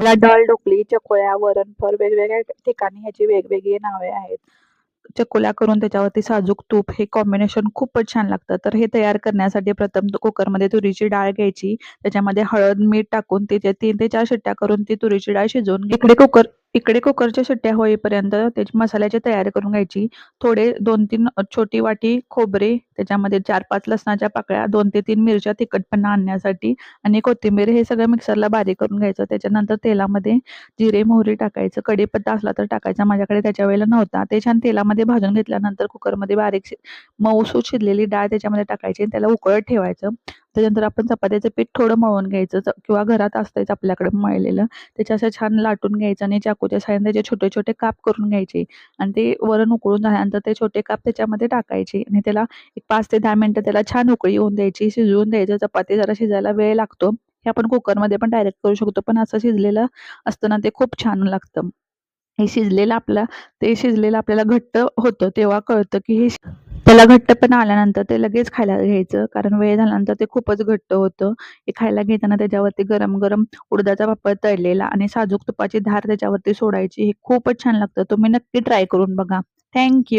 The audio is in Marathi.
मला डाळ, ढोकली, चकोल्या, वरण-फळ वेगवेगळ्या ठिकाणी ह्याची वेगवेगळी नावे आहेत. चकोल्या करून त्याच्यावरती साजूक तूप हे कॉम्बिनेशन खूपच छान लागतं. तर हे तयार करण्यासाठी प्रथम कुकरमध्ये तुरीची डाळ घ्यायची. त्याच्यामध्ये हळद, मीठ टाकून त्याच्या 3 ते 4 शिट्ट्या करून ती तुरीची डाळ शिजवून इकडे कुकरच्या शिट्ट्या होईपर्यंत त्याची मसाल्याची तयारी करून घ्यायची. थोडे 2-3 छोटी वाटी खोबरे, त्याच्यामध्ये 4-5 लसणाच्या पाकळ्या, 2 ते 3 मिरच्या तिखटपणा आणण्यासाठी आणि कोथिंबीर हे सगळं मिक्सरला बारीक करून घ्यायचं. त्याच्यानंतर तेलामध्ये जिरे, मोहरी टाकायचं. कढीपत्ता असला तर टाकायचा. माझ्याकडे त्याच्या वेळेला नव्हता. ते छान तेलामध्ये भाजून घेतल्यानंतर कुकरमध्ये मऊसूत शिजलेली डाळ त्याच्यामध्ये टाकायची आणि त्याला उकळत ठेवायचं. त्याच्यानंतर आपण चपात्याचं पीठ थोडं मळून घ्यायचं किंवा घरात असतंच आपल्याकडे मळलेलं. त्याच्या असं छान लाटून घ्यायचं आणि चाकूच्या साहाय्याने त्याचे छोटे-छोटे काप करून घ्यायचे आणि ते वरण उकळून झाल्यानंतर ते छोटे काप त्याच्यामध्ये टाकायचे आणि त्याला एक 5 ते 10 मिनिटं त्याला छान उकळी येऊन द्यायची, शिजवून द्यायचं. चपाती जरा शिजायला वेळ लागतो. हे आपण कुकरमध्ये पण डायरेक्ट करू शकतो, पण असं शिजलेलं असतं ना ते खूप छान लागतं. हे शिजलेलं आपल्याला घट्ट होतं तेव्हा कळतं की त्याला घट्टपणा आल्यानंतर ते लगेच खायला घ्यायचं, कारण वेळ झाल्यानंतर ते खूपच घट्ट होतं. हे खायला घेताना त्याच्यावरती गरम-गरम उडदाचा पापड तळलेला आणि साजूक तुपाची धार त्याच्यावरती सोडायची. हे खूपच छान लागतं. तुम्ही नक्की ट्राय करून बघा. थँक